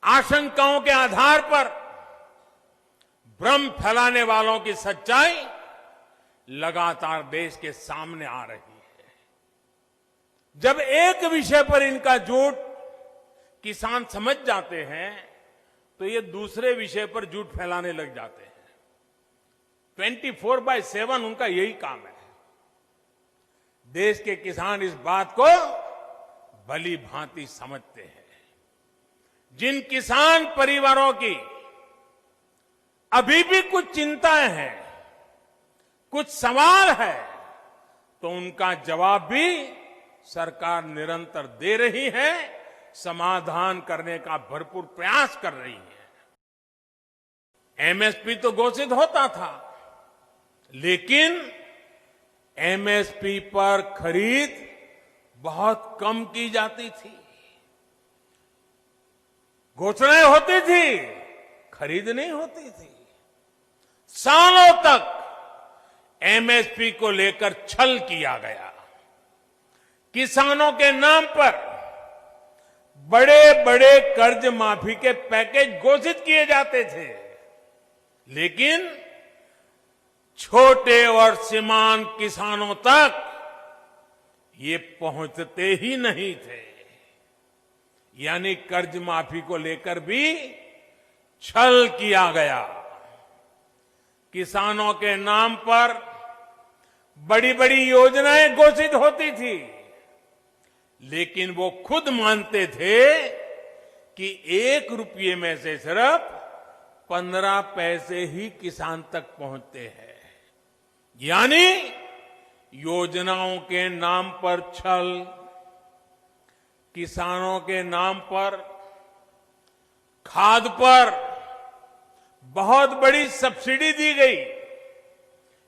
आशंकाओं के आधार पर भ्रम फैलाने वालों की सच्चाई लगातार देश के सामने आ रही है। जब एक विषय पर इनका झूठ किसान समझ जाते हैं तो ये दूसरे विषय पर झूठ फैलाने लग जाते हैं। 24/7 उनका यही काम है। देश के किसान इस बात को भली भांति समझते हैं। जिन किसान परिवारों की अभी भी कुछ चिंताएं हैं, कुछ सवाल है, तो उनका जवाब भी सरकार निरंतर दे रही है, समाधान करने का भरपूर प्रयास कर रही है। एमएसपी तो घोषित होता था, लेकिन एमएसपी पर खरीद बहुत कम की जाती थी। घोषणाएं होती थी, खरीद नहीं होती थी। सालों तक एमएसपी को लेकर छल किया गया। किसानों के नाम पर बड़े बड़े कर्ज माफी के पैकेज घोषित किए जाते थे, लेकिन छोटे और सीमांत किसानों तक ये पहुंचते ही नहीं थे। यानी कर्ज माफी को लेकर भी छल किया गया। किसानों के नाम पर बड़ी बड़ी योजनाएं घोषित होती थी, लेकिन वो खुद मानते थे कि 1 रुपये में से सिर्फ 15 पैसे ही किसान तक पहुंचते हैं। यानी योजनाओं के नाम पर छल, किसानों के नाम पर खाद पर बहुत बड़ी सब्सिडी दी गई,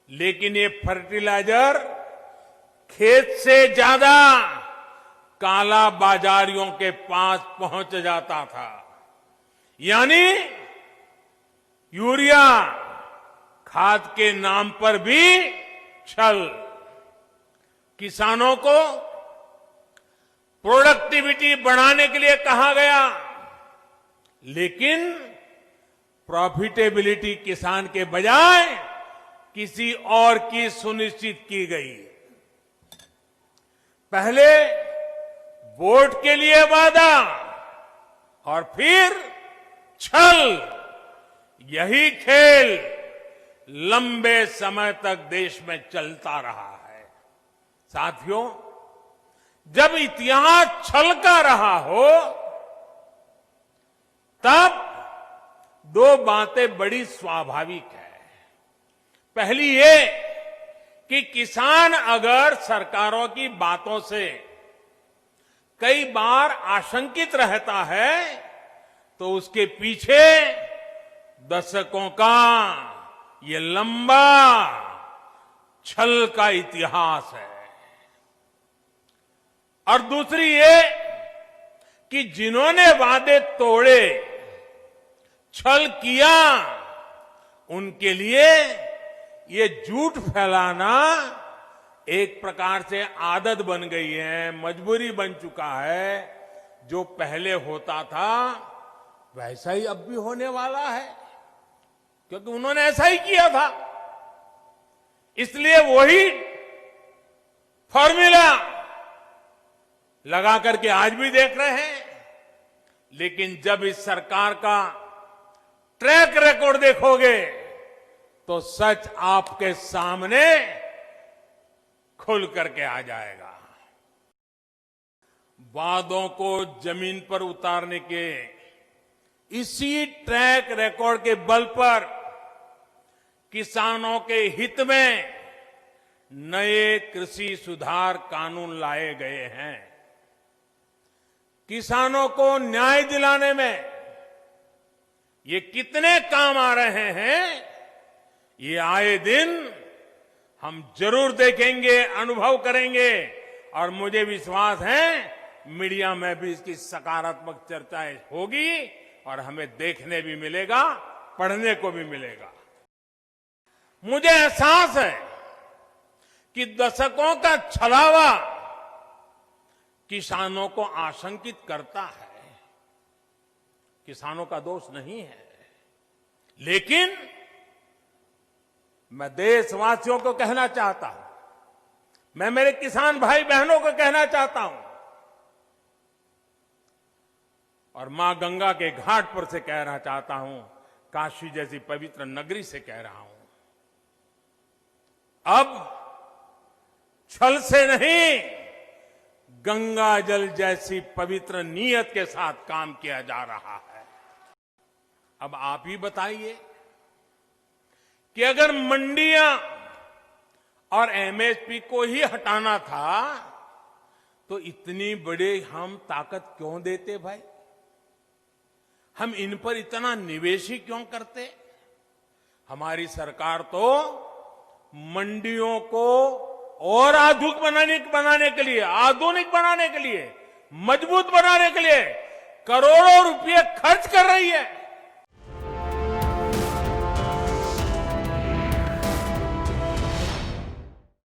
लेकिन ये फर्टिलाइजर खेत से ज्यादा काला बाजारियों के पास पहुंच जाता था। यानी यूरिया खाद के नाम पर भी छल। किसानों को प्रोडक्टिविटी बढ़ाने के लिए कहा गया, लेकिन प्रॉफिटेबिलिटी किसान के बजाय किसी और की सुनिश्चित की गई। पहले वोट के लिए वादा और फिर छल, यही खेल लंबे समय तक देश में चलता रहा है। साथियों, जब इतिहास छल का रहा हो, तब 2 बातें बड़ी स्वाभाविक है। पहली ये कि किसान अगर सरकारों की बातों से कई बार आशंकित रहता है, तो उसके पीछे दशकों का ये लंबा छल का इतिहास है। और दूसरी ये कि जिन्होंने वादे तोड़े, छल किया, उनके लिए ये झूठ फैलाना एक प्रकार से आदत बन गई है, मजबूरी बन चुका है। जो पहले होता था वैसा ही अब भी होने वाला है, क्योंकि उन्होंने ऐसा ही किया था। इसलिए वही फॉर्मूला लगा करके आज भी देख रहे हैं। लेकिन जब इस सरकार का ट्रैक रिकॉर्ड देखोगे तो सच आपके सामने खुल करके आ जाएगा। वादों को जमीन पर उतारने के इसी ट्रैक रिकॉर्ड के बल पर किसानों के हित में नए कृषि सुधार कानून लाए गए हैं। किसानों को न्याय दिलाने में ये कितने काम आ रहे हैं, ये आए दिन हम जरूर देखेंगे, अनुभव करेंगे। और मुझे विश्वास है मीडिया में भी इसकी सकारात्मक चर्चाएं होगी और हमें देखने भी मिलेगा, पढ़ने को भी मिलेगा। मुझे एहसास है कि दशकों का छलावा किसानों को आशंकित करता है। किसानों का दोष नहीं है। लेकिन मैं देशवासियों को कहना चाहता हूं, मैं मेरे किसान भाई बहनों को कहना चाहता हूं और मां गंगा के घाट पर से कहना चाहता हूं, काशी जैसी पवित्र नगरी से कह रहा हूं, अब छल से नहीं, गंगा जल जैसी पवित्र नीयत के साथ काम किया जा रहा है। अब आप ही बताइए कि अगर मंडियां और एमएसपी को ही हटाना था तो इतनी बड़ी हम ताकत क्यों देते भाई? हम इन पर इतना निवेश ही क्यों करते? हमारी सरकार तो मंडियों को और आधुनिक बनाने के लिए, मजबूत बनाने के लिए करोड़ों रुपए खर्च कर रही है।